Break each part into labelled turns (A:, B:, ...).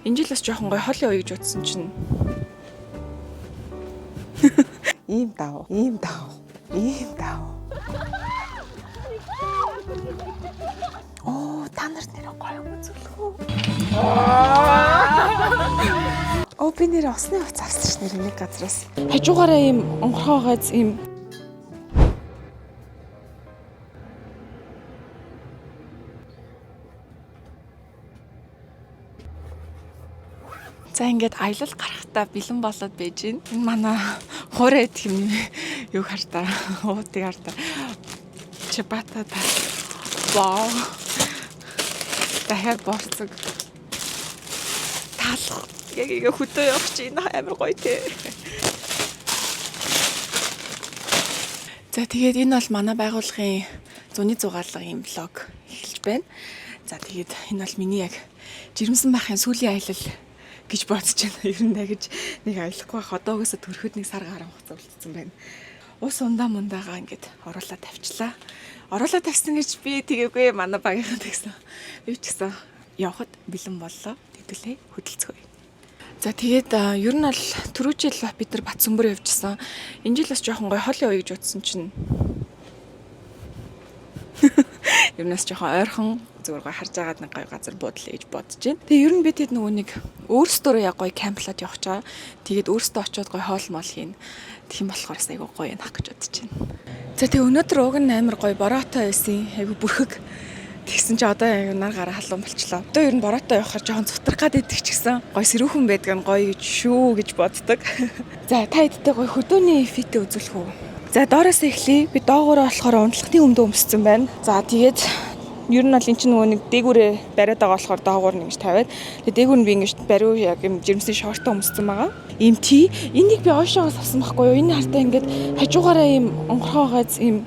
A: Энэ жил бас жоохон гоё хоолой уу гэж утсан чинь. Ийм дав. Оо, та нарт нэр гоё үзүүлэх үү? Оо, би нэр осны хувц авсан ш нэр нэг газраас. Хажуугаараа ийм онгорхоогоос ийм За ингээд аялал гарахтаа бэлэн болоод байж гин. Энэ манай хуурай тийм юу хартаа, уудыг хартаа. Чипата та. Вау. Дахиад борцог. Талах. Яг ингээ хөдөө явах чинь амар гоё те. За тэгээд энэ бол манай байгууллагын зуны зугаалга юм влог эхэлж байна. За тэгээд энэ бол миний яг жирэмсэн байхын сүүлийн аялал гэж бодож байна. Ер нь дагж нэг аялахгүй байх. Одоогоос төрөхөд нэг сар гарan хугацаа үлдсэн байна. Ус ундаа мундаагаа ингээд оруулаад тавьчлаа. Оруулаад тавьсан гэж би тэгээгүй манай багийнхан тэгсэн. Би ч гэсэн явхад бэлэн боллоо. Тэгэлээ хөдөлцгөө. За тэгээд ер нь бол түрүү жил бид нар Батсүмбөр явжсан. Энэ жил бас жоохон гоё хоолой уу гэж утсан чинь. Юмнаас жоохон ойрхон зүгээр гоё харж агаад нэг гоё газар буудлаа гэж бодож байна. Тэгээ ер нь бид хэд нөгөө нэг өөрсдөө яг гоё камплаад явах чаа. Тэгээд өөрсдөө очиод гоё хоол мол хийн. Тийм болохоор айгүй гоё нах гэж бодож байна. За тэгээ өнөөдөр уг нь амар гоё бороотой байсан. Айгүй бүрхэг. Тэгсэн чи одоо нар гараа халуун болчлоо. Одоо ер нь бороотой явахаар жоохон цутрах гад идэх ч гэсэн гоё сэрүүхэн байдаг нь гоё гэж шүү гэж боддог. За та иддэг гоё хөдөөний фитэ үзүүлэх үү? За доороос эхлэе. Би доогоороо болохоор унтлагын өмдөө өмссөн байна. За тэгээд ер нь бол эн чинь нөгөө нэг дээгүүрээ бариад байгаа болохоор доогоор нэг ингэж тавиад тэгээд дээгүүр нь би ингэж бариу яг юм жирэмсэн шортоо өмссөн байгаа. Ийм тий. Энийг би ойшоогоос авсан байхгүй юу? Энэ хартаа ингэж хажуугаараа ийм онгорхоогоос ийм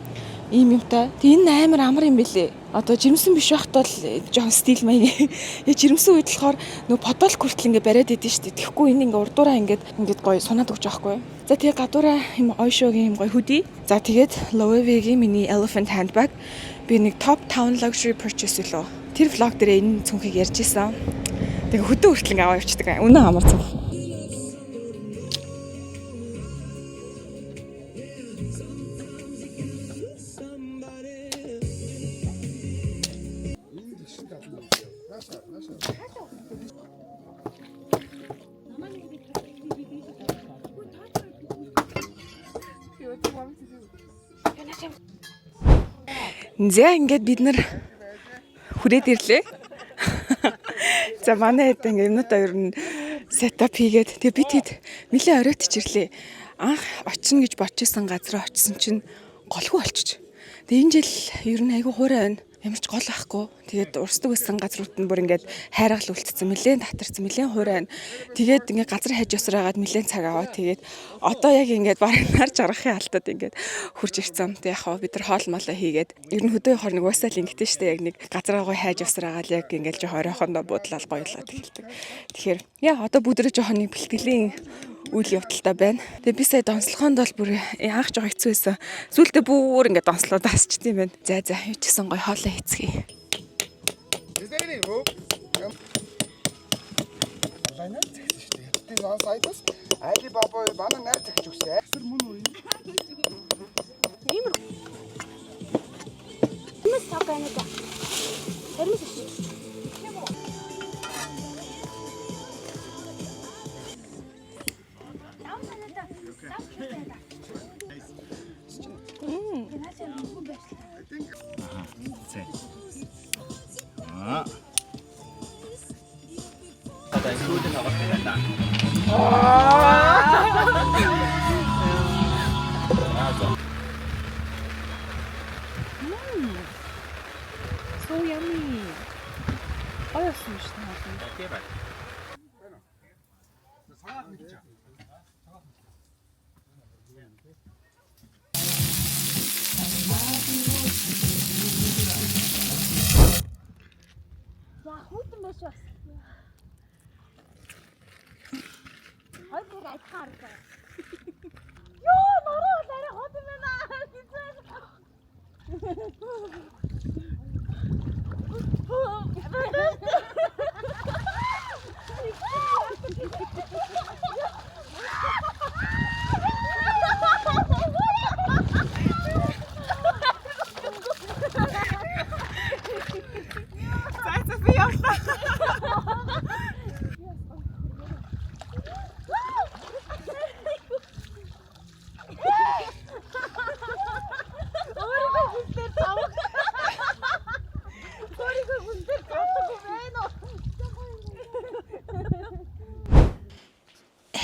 A: юмтай. Тэгээ энэ амар амар юм бэлээ. Одоо жирэмсэн биш байхад бол жоохон стил маяг. Яа жирэмсэн үед болохоор нөгөө подол хүртэл ингэ бариад идэв шүү дээ. Тэгэхгүй энэ ингэ урдуураа ингээд гоё сунаад өгч байгаа байхгүй юу? За тэгээ гадуураа юм ойшоогийн юм гоё хүдий. За тэгээд Loewe-гийн миний Elephant handbag би нэг top town luxury purchase үлээ. Тэр vlog дээр энэ цүнхийг ярьж исэн. Тэгээ хөдөө хүртэл ингэ аваа явчихдаг. Үнэн амар цүнх. За ингээд бид нар хүрээд ирлээ. За манай хэд ингээд юмнуудаа ер нь сетап хийгээд тэгээ бид хэд нэлээд оройтч ирлээ. Анх очино гэж бодчихсан газараа очисон чинь голгүй болчих. Тэгээ энэ жил ер нь айгүй хуурай байна. Ямар ч гол ахгүй. Тэгээд урсдаг байсан газрууд нь бүр ингээд хайргал үлдсэн, нэлээд татарсан, нэлээд хуурай байна. Тэгээд ингээд газар хаж ёсраагаад нэлээд цаг аваа. Тэгээд одоо яг ингээд бараг нар жаргахын алтад ингээд хурж ирсэн. Тэг яг хаа бид нар хоол молоо хийгээд ер нь хөдөө хор нэг уусаал ингэдэж штэ яг нэг газараа гоё хайж ёсраагаад яг ингээд жоо оройхондоо буудлал гоёлоод эхэлдэг. Тэгэхээр яа одоо бүдрэж жоохон нэг бэлтгэлийн үйл явдалтай байна. Тэгээ би сая донслохонд бол бүр анх жоо хэцүү байсан. Сүүлдээ бүр ингээд донслоод асчт юм байна. За юу ч гэсэн гоё хоолоо хийцгээе.
B: Айди бабаа манай найз захиж өгсөн. Эсэр мөн үү?
C: Иймэр. Хүмүүс тавгаанаа. Тэрмэс шүү.
A: So yummy. Оёсон шүү дээ.
C: За хүүтэн байж бас. Хойд айхаар. Йоо, нороо арай хот юм байна.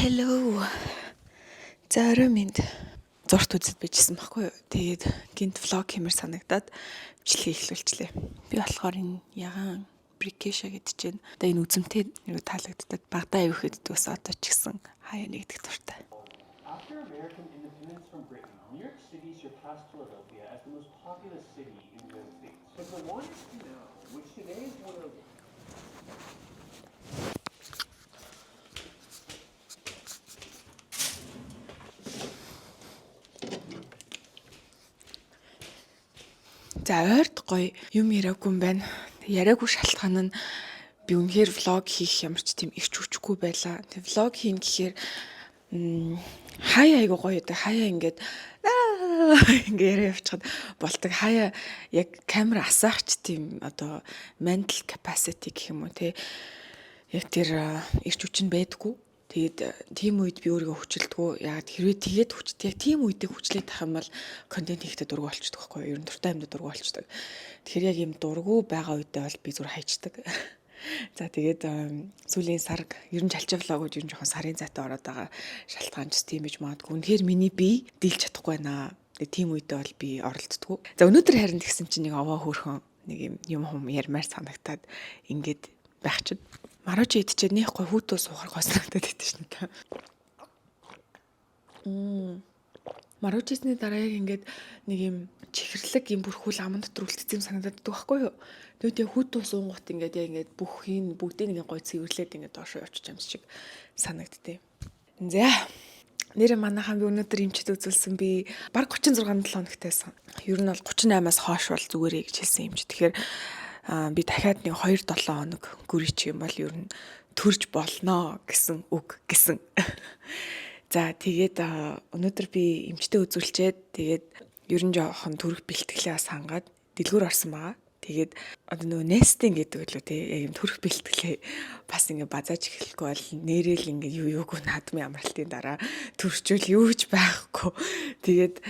A: Hello. Зарим минь зурт үзэд байжсэн байхгүй юу. Тэгээд гинт влог хиймэр санагдаад бичлэгийг эхлүүлчихлээ. Би болохоор энэ ягаан Брикеша гэдэг чинь одоо энэ үзэмтэй нэг таалагддаг Багдад аяг ихэд бас одоо ч гэсэн хаяа нэгдэх дуртай.
D: After American independence from Britain, New York City surpassed Philadelphia as the most populous city in the United States. But the one to know, which today is one of
A: За ойрд гоё юм яриаггүй юм байна. Яриаггүй шалтгаан нь би үнэхээр влог хийх ямар ч тийм их хүчгүй байлаа. Тэг влог хийн гэхээр хаяа айгу гоё байдаг. Хаяа ингээд яриа явчихад болдог. Хаяа яг камера асаах ч тийм одоо mental capacity гэх юм уу те. Яг тэр ирч хүч нь байдгүй. Тэгээд тийм үед би өөрийгөө хүчилдэггүй. Яг хэрвээ тэгээд хүчтэй яг тийм үедээ хүчлээд тах юм бол контент хийхдээ дургу болчихдог байхгүй юу? Ер нь дуртай юмд дургу болчихдог. Тэгэхээр яг юм дургу байгаа үедээ бол би зүр хайчдаг. За тэгээд сүүлийн сар ер нь чалчаа влогууд ер нь жоохон сарын зайтай ороод байгаа шалтгаан ч тийм гэж магадгүй. Үнэхээр миний бие дийлж чадахгүй байна. Тэгээд тийм үедээ бол би оролддоггүй. За өнөөдөр харин тэгсэн чинь нэг овоо хөөрхөн нэг юм ярмаар санагтаад ингээд байх чинь Марууч идчихэд нээхгүй хүүтөө суухаар госнагдаад идэв шнэ та. Марууч идсний дараа яг ингээд нэг юм чихэрлэг юм бүрхүүл аман дотор үлдсэн юм санагдаад байдаг байхгүй юу? Тэгээд хүүтөө суунгут ингээд яг ингээд бүхийг бүгдийг ингээд гой цэвэрлээд ингээд доошоо явчих юм шиг санагдтыг. За нэр манайхан би өнөөдөр эмчэд үзүүлсэн би баг 36 хоногтайсан. Ер нь бол 38-аас хойш бол зүгээрээ гэж хэлсэн эмч. Тэгэхээр би дахиад нэг 2-7 хоног гүрийчих юм бол ер нь төрж болно гэсэн үг гэсэн. За тэгээд өнөөдөр би эмчтэй үзүүлчихэд тэгээд ер нь жоохон төрөх бэлтгэлээ бас хангаад дэлгүүр орсон байгаа. Тэгээд одоо нөгөө нестинг гэдэг үлээ те яг юм төрөх бэлтгэлээ бас ингээ базааж эхлэхгүй бол нэрэл ингээ юу юуг наадмын амралтын дараа төрчүүл юу ч байхгүй. Тэгээд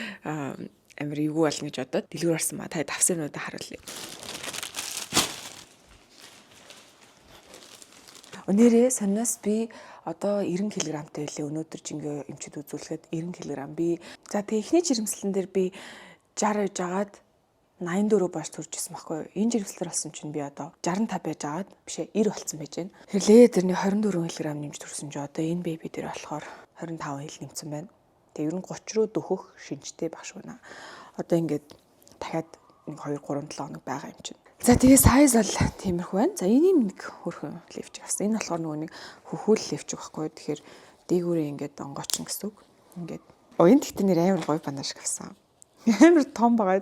A: амир юу болно гэж бодоод дэлгүүр орсон ба та давсарнуудаа харуулъя. Өнөөдөр санаас би одоо 90 кг-тай байлээ. Өнөөдөр жингээ эмчэд үзүүлэхэд 90 кг би. За тэгээ эхний жирэмслэн дээр би 60 гэж агаад 84 бааш төржсэн байхгүй юу. Энэ жирэмслэр болсон чинь би одоо 65 байж агаад бишээ 90 болсон байж байна. Тэрлээ тэрний 24 кг нэмж төрсөн чи одоо энэ беби дээр болохоор 25 хил нэмсэн байна. Тэгээ ер нь 30 руу дөхөх шинжтэй багш байна. Одоо ингээд дахиад нэг 2-3-7 хоног байгаа юм чинь. За тэгээ сайз бол тиймэрхүү байна. За энэ нэг хөрхөн левч авсан. Энэ болохоор нөгөө нэг хөхүүл левч байхгүй. Тэгэхээр дээгүүрээ ингээд онгоочин гэсэн үг. Ингээд энэ тэгтээ нэр амар гоё бандаж авсан. Амар том байгаа.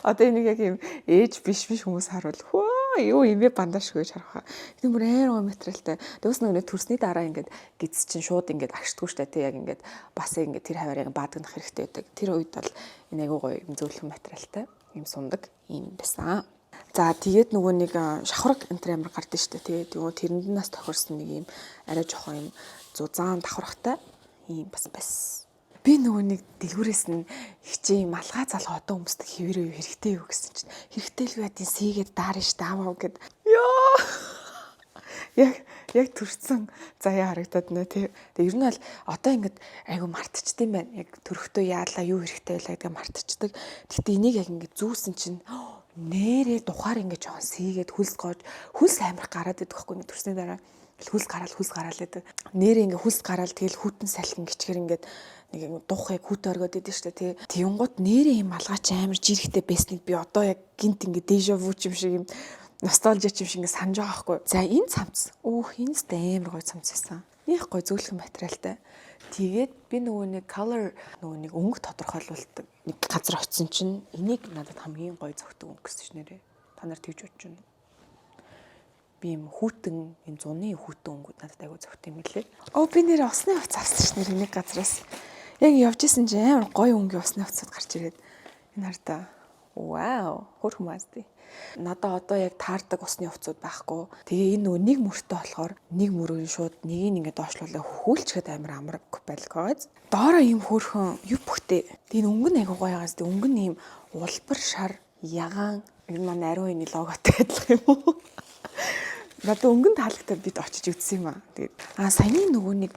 A: Одоо энийг яг юм ээж биш хүмүүс харуул. Хөө юу юм бэ бандаж гэж харах. Энэ бүр амар гоё материалтай. Тэгээс нөгөө төрсний дараа ингээд гидс чинь шууд ингээд агшдаггүй штэ тий яг ингээд бас ингээд тэр хаваар яг баадгах хэрэгтэй байдаг. Тэр үед бол энэ айгуу гоё юм зөөлхөн материалтай. Ийм сундаг юм байсан. За тэгээд нөгөө нэг шавхраг энтер амар гардаг штэ тий. Тэгээд тэрэндээс тохирсон нэг юм арай жоохон юм зузаан давхрагтай ийм бас. Би нөгөө нэг дэлгүүрээс нь хичээ малгай залгаа одоо өмсдөг хэвээрээ хэрэгтэй юу гэсэн чинь хэрэгтэй л байдیں۔ Сийгээд даарна штэ аваа гэд. Ёо. Яг төрсөн заяа харагдаад нэ тий. Тэгээ ер нь бол одоо ингээд айгу мартчихдээ байна. Яг төрөхдөө яалаа юу хэрэгтэй байлаа гэдгээ мартчихдаг. Гэтэ энийг яг ингээд зүүсэн чинь нэрээ тухаар ингээд жоохон сийгээд хөлс гоож хөлс амир гараад идэх байхгүй ингээд төрсний дараа хөлс гараал гэдэг. Нэрээ ингээд хөлс гараал тэгэл хүйтэн салхин гिचгэр ингээд нэг дуухыг хүүтэ оргоод идэв штэ тий. Тэнгууд нэрээ юм алгаач амир жирэхтэй байсныг би одоо яг гинт ингээд дежа ву юм шиг юм носталжи юм шиг ингээд санаж байгаа байхгүй. За энэ цамц. Энэ сте амар гоё цамц байсан. Них гоё зөөлхөн материалтай. Тэгээд би нөгөө нэг color нөгөө нэг өнгө тодорхойлуулдаг нэг газар очисон чинь энийг надад хамгийн гоё зөгтөг өнгө гэсэн чинь нэрээ. Та нар тэгж бодож байна. Би юм хүүтэн юм зуны хүүтэн өнгөд надад айгу зөгт юм лээ. Би нэр усны хувц авсан ш нэр нэг газараас. Яг явж исэн чинь амар гоё өнгө усны хувцад гарч ирээд энэ хартаа. Вау, хөрх маасти. Надаа одоо яг таардаг усны хувцууд байхгүй. Тэгээ энэ нөгөө нэг мөртөө болохоор нэг мөрөөр шууд нэгийг ингээд доошлуулаа хөхүүлчихэд амар байлгооз. Доороо ийм хөөрхөн юу бүхтэй. Энэ өнгө нь айгу гоё байгаас. Өнгө нь ийм улбар шар ягаан энэ маань ариун энэ логотой адилхан юм уу? Надад өнгөн таалагтаа бид очиж үзсэн юм аа. Тэгээд саяны нөгөө нэг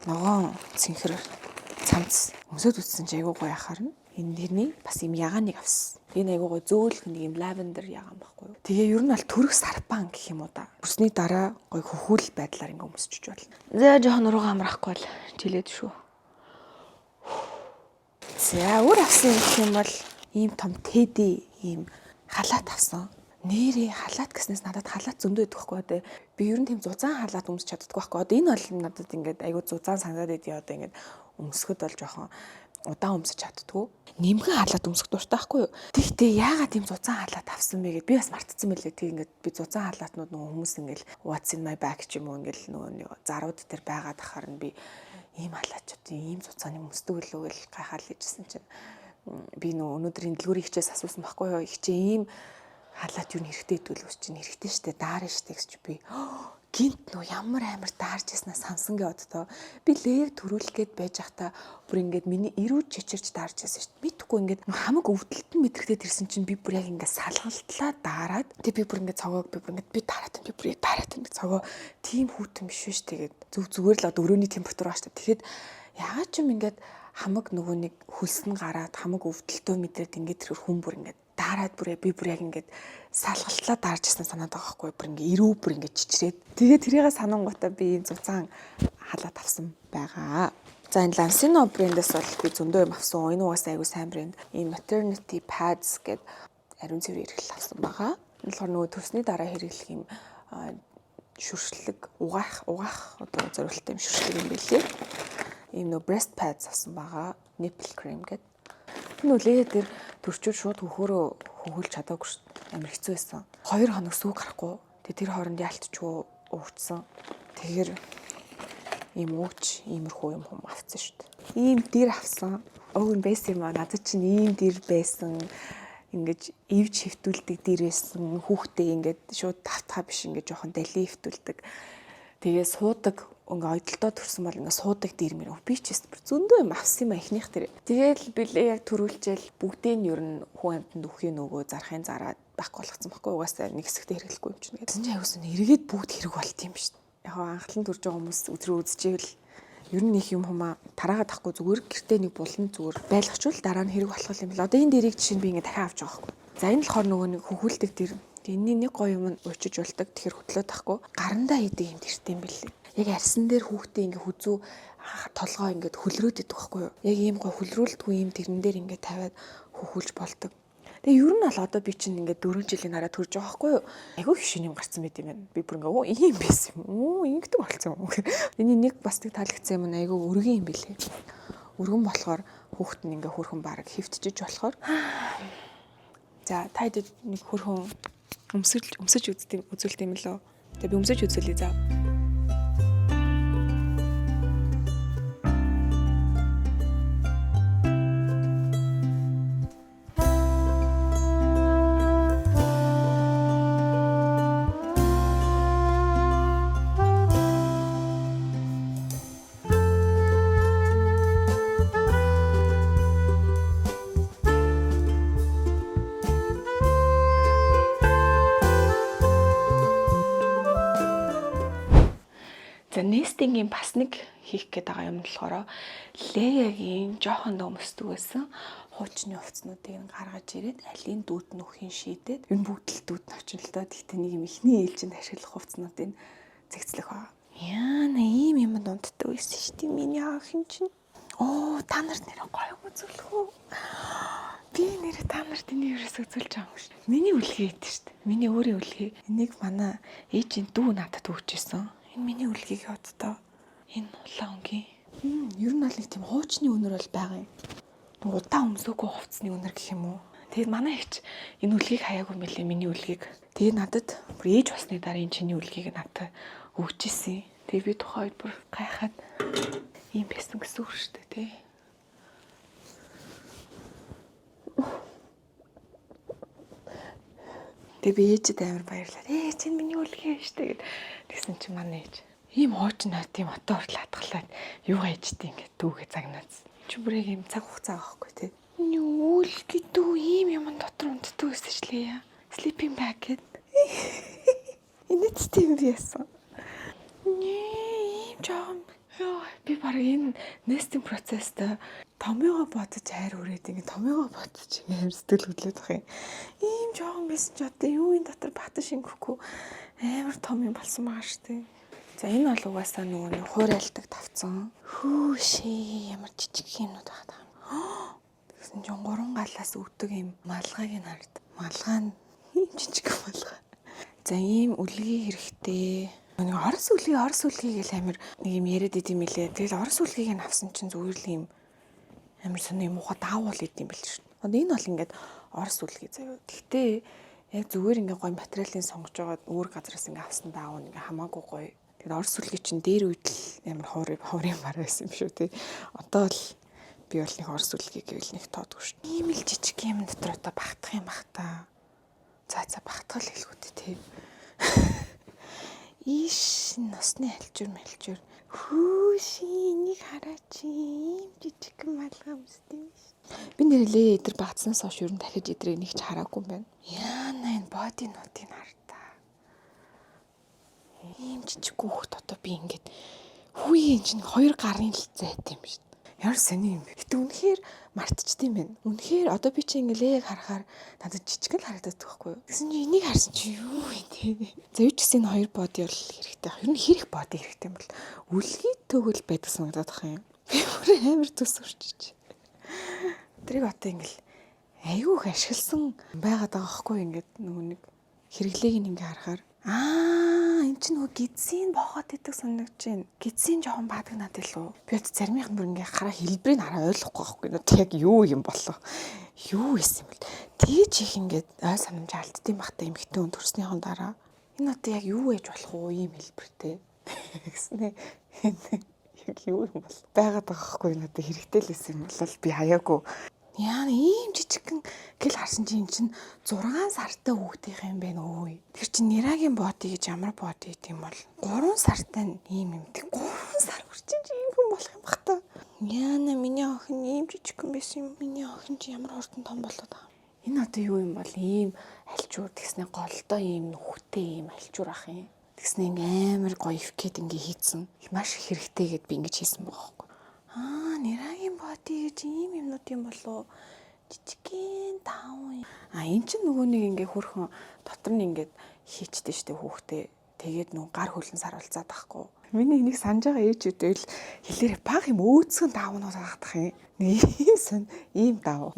A: ногоон цэнхэр цамц өмсөд үтсэн чи айгуу гоё яхаар нь. Энэ нэрний бас юм ягааныг авсан. Энэ айгуу гоё зөөлх нэг юм лавендер ягаан байхгүй юу. Тэгээ ер нь бол төрөх сарпан гэх юм уу да. Бүрсний дараа гоё хөхүүл байдлаар ингээ өмсөж болно. За жоохон урууга амраахгүй л жилээд шүү. За өөр авсан юм бол ийм том теди ийм халаат авсан. Нэрээ халаат гэснээс надад халаат зөндөө идэх байхгүй одоо би ер нь тийм зузаан халаат өмсч чаддаггүй байхгүй. Одоо энэ бол надад ингээд айгуу зузаан санагдаад идэ одоо ингээд өмсөхөд бол жоохон удаан өмсөж чаддгүй. Нэмгэн халаат өмсөх дуртай байхгүй юу. Тэгтээ яагаад тийм зузаан халаат авсан бэ гэд би бас мартцсан байлээ. Тэг ингээд би зузаан халаатнууд нөгөө хүмүүс ингээд what's in my bag ч юм уу ингээд нөгөө зарууд дээр байгаад ахаар нь би ийм халаачууд ийм зузааны өмсдөг үлээ гэл гайхаад ижсэн чинь би нөгөө өнөөдрийн дэлгүүрийн хичээс асуусан байхгүй юу. Их чи ийм халаат юу нэрхтэй идүүлвэс чинь нэрхтэй штэ даарна штэ гэж би гинт нөө ямар амар даарч яснаа сансан гэ оддоо би лэг төрүүлгээд байж захта бүр ингээд миний ирүүд чичирч даарч ясан штэ мэдхгүй ингээд хамаг өвдөлтөн мэдрэгдээд ирсэн чинь би бүр яг ингээд салгалтлаа даарад тэг би бүр ингээд цогоог би бүр ингээд би дараад ингээд цогоо тийм хүүтэн биш шүү штэ тэгээд зүгээр л өрөөний температур байгаа штэ тэгэхэд ягаад ч юм ингээд хамаг нөгөө нэг хөлснө гараад хамаг өвдөлтөө мэдрээд ингээд тэр хүн бүр ингээд дараад бүр би бүр яг ингээд салгалтлаа даарж ирсэн санаад байгаа байхгүй бүр ингээд ирүү бүр ингээд чичрээд тэгээд тэрийгээ санангуудаа би энэ зузаан халаат авсан байгаа. За энэ Lansino брэндээс бол би зөндөө юм авсан. Энэ угаасаа айгуу сайн брэнд. Энэ maternity pads гэдэг ариун цэвэр хэрэглэл авсан байгаа. Энэ болохоор нөгөө төрсний дараа хэрэглэх юм шүршлэг угаах одоо зориулттай юм шүршлэг юм билээ. Ийм нөгөө breast pads авсан байгаа. Nipple cream гэдэг. Энэ үлээ дээр төрчүүд шууд хөхөөрөө хөвгөлж чадаагүй шүү дээ. Амар хэцүү байсан. 2 хоног сүүг гарахгүй. Тэр хооронд яалтчгүй уучсан. Тэгэхээр ийм ууч иймэрхүү юм хүм авсан шүү дээ. Ийм дэр авсан. Өг нь байсан юм аа. Надад чинь ийм дэр байсан. Ингээд ивж хөвтүүлдэг дэр байсан. Хүүхдээ ингээд шууд тавтахаа биш ингээд жоохон дали хөвтүүлдэг. Тэгээ суудаг ингээ ойдолтоо төрсөн бол ингээ суудаг дэр мэр би ч гэсэн зөндөө юм авсан юм эхнийх тэр. Тэгээл билээ яг төрүүлжэл бүгдийг нь ер нь хүн амьтанд өхийн нөгөө зарахын зараад байхгүй болгоцсон байхгүй угаасаа нэг хэсэгтээ хэрэглэхгүй юм чинь. Тэгсэн чинь аюусан эргээд бүгд хэрэг болт юм шүү дээ. Яг анхлан төрж байгаа хүмүүс өдрөө үзчихвэл ер нь их юм хумаа тараагаад тахгүй зүгээр гэртээ нэг булан зүгээр байлгачвал дараа нь хэрэг болох юм бэл. Одоо энэ дэрийг жишээ нь би ингээ дахиад авч байгаа байхгүй. За энэ болохоор нөгөө нэг хөхүүлдэг дэр. Энэний нэг гоё юм уучиж болдог. Тэгэхээр хөтлөө тахгүй гарандаа идэг юм дэртэй юм бэлээ. Яг арьсан дээр хүүхдээ ингээ хүзүү толгоо ингээ хөлрөөд идэх байхгүй юу. Яг ийм гой хөлрүүлдэггүй ийм тэрэн дээр ингээ тавиад хөхүүлж болдог. Тэгээ ер нь бол одоо би чинь ингээ 4 жилийн дараа төрж байгаа байхгүй юу. Айгүй хишин юм гарцсан байт юм байна. Би бүр ингээ ийм байсан юм. Ингэдэг болцсон юм. Эний нэг бас нэг таалагдсан юм айгүй өргөн юм билээ. Өргөн болохоор хүүхэд нь ингээ хөрхөн бараг хөвтжиж болохоор. За таад нэг хөрхөн өмсөж үзүүлт юм лөө. Тэгээ би өмсөж үзүүлээ заа. За нестингийн бас нэг хийх гээд байгаа юм болохоор леягийн жоохон дөмсдөг байсан хуучны хувцснуудыг гаргаж ирээд алийн дүүд нөхийн шийдээд энэ бүгд л дүүд навчин л доо тэгтээ нэг юм ихний ээлжинд ашиглах хувцснуудыг зэгцлэх байгаа. Яна ийм юм дунддаг байсан шүү дээ миний охин чинь. Оо та нарт нэр гоё үзүүлэх үү? Би нэр та нарт энийг ерөөс үзүүлж байгаа юм шүү. Миний үлгээ гэдэг шүү дээ. Миний өөрийн үлгээ. Энийг манай ээжийн дүү надад өгчээсэн. Энэ миний үлгийг оддоо энэ улаан өнгийн. Ер нь бол нэг тийм хуучны өнөр бол байгаа юм. Удаан өмсөөгүй хувцсны өнөр гэх юм уу. Тэгээд манай ихч энэ үлгийг хаяагүй мэлээ миний үлгийг. Тэгээд надад бүр ээж болсны дараа энэ чиний үлгийг надад өгчээсэн. Тэгээд би тухайд бүр гайхаад ийм байсан гэсэн үг шүү дээ тий. Тэгээд би ээжэд амар баярлаад чинь миний үлгээ шүү дээ гэд тэгсэн чи манай ээж ийм хууч наа тийм отоор латгалаад юу хайждээ ингээд дүүгээ загнаадсан. Чи бүрийг ийм цаг хугацаа авахгүй тий. Нүул гэдэг ийм юм дотор унтдаг байсан шлээ яа. Sleeping bag гэд. Инээдтэй юм би яасан. Ийм жоо. Яа, би баг энэ нестинг процесст томьёогоо бодож хайр хүрээд ингэ томьёогоо бодож амар сэтгэл хөдлөд байх юм. Ийм жоохон байсан ч одоо юу энэ дотор батан шингэхгүй амар том юм болсон байгаа шүү дээ. За энэ бол угаасаа нөгөө нэг хуурайлдаг тавцсан. Хүүшээ ямар жижиг юмнууд байгаа даа. Тэгсэн чинь 3 галаас өгдөг юм малгайг нь хард. Малгай нь жижиг малгай. За ийм үлгий хэрэгтэй. Нэг орос үлгий гэл амир нэг юм яриад идэм билээ. Тэгэл орос үлгийг нь авсан чинь зүгээр л юм амир сони юм ухаа даавал идэм бил шүү. Одоо энэ бол ингээд орос үлгий заяа. Гэхдээ яг зүгээр ингээ гоё материалын сонгож байгаа өөр газараас ингээ авсан даав ингээ хамаагүй гоё. Тэгээд орос үлгий чинь дээр үед л амар ховрын бар байсан юм шүү тий. Одоо л би бол нэг орос үлгий гэвэл нэг тоодгүй шүү. Ийм л жижиг юм дотор одоо багтах юм бах та. За багтгал хэлгүүтэй тий. Иш насны альчур. Хүүшинийг хараач ийм жижиг малгай өмсдөг шүү. Би нэрэлээ эдэр багцнаас хойш юу н дахиж эдрийг нэг ч хараагүй юм байна. Яана энэ боди нотыг хартаа. Ийм жижиг хүүхэд одоо би ингээд хүүе энэ чинь 2 гарын л зайт юм шүү. Ямар сони юм бэ? Гэтэ үнэхээр мартчихдээ юм байна. Үнэхээр одоо би чи ингээл харахаар надад жижиг л харагдаад байхгүй юу? Тэгсэн чи энийг харсан чи юу вэ те? За юу ч гэсэн 2 боди бол хэрэгтэй. Ер нь хэрэг боди хэрэгтэй юм бол үлгий төгөл байдаг санагдаад байгаа юм. Би бүр амар төсөрчиж. Тэрийг одоо ингээл айгүйх ашигласан байгаад байгаа байхгүй ингээд нөгөө нэг хэрэглээг ингээ харахаар энэ чинь нөгөө гидсийн боохот идэх санагдаж байна. Гидсийн жоохон баадаг надад илүү. Би одоо заримийнх нь бүр ингээ хараа хэлбэрийг хараа ойлгохгүй байхгүй. Одоо яг юу юм болоо. Юу исэн юм бол. Тэгэж их ингээд ой санамж алддсан бахта эмхтэн хүн төрснийхэн дараа энэ одоо яг юу ээж болох уу ийм хэлбэртэй гэснэ. Яг юу юм бол. Байгаад байгаа байхгүй надад хэрэгтэй л исэн юм бол би хаяагүй. Яа ийм жижигхэн гэл харсан чинь 6 сартай хүүхдийн юм байна өө. Тэр чинь Нирагийн боди гэж ямар боди гэдэм бол 3 сартай ийм юм. 3 сар хүрчин чи ийм хүн болох юм бах та. Яна миний охин ийм жижигхэн байсан юм. Миний охин чи ямар хурдан том болоод байгаа. Энэ одоо юу юм бол ийм альчуур тэгснэ голдоо ийм нүхтэй ийм альчуур ах юм. Тэгснэ амар гоё ивкет ингээ хийцэн. Маш хэрэгтэй гэд би ингэж хийсэн байгаа. Нирагийн боди гэж ийм юмнууд юм болоо жижигхэн таавн. Энэ чинь нөгөө нэг ингээ хөрхөн дотор нь ингээд хийчтэй штэ хүүхдээ. Тэгээд нөгөө гар хөлн саруулцаад байхгүй. Миний энийг санаж байгаа ээжүүдээ л хэлээрээ баг юм өөцгөн таавнууд хаагдах юм. Нэг ийм даав.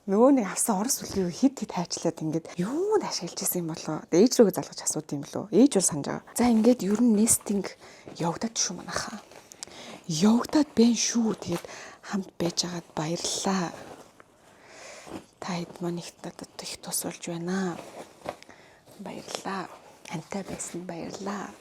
A: Нөгөө нэг авсан орос үлгийг хит хайчлаад ингээд юунд ашиглаж исэн юм болоо. Ээж рүүгээ залгаж асууд юм болоо. Ээж бол санаж байгаа. За ингээд ер нь нестинг явагдаад шүү манайхаа. Явагдаад байна шүү. Тэгээд хамт байж байгаад баярлалаа. Та хэд маань их надад их тус болж байна. Баярлалаа. Антай байсан баярлалаа.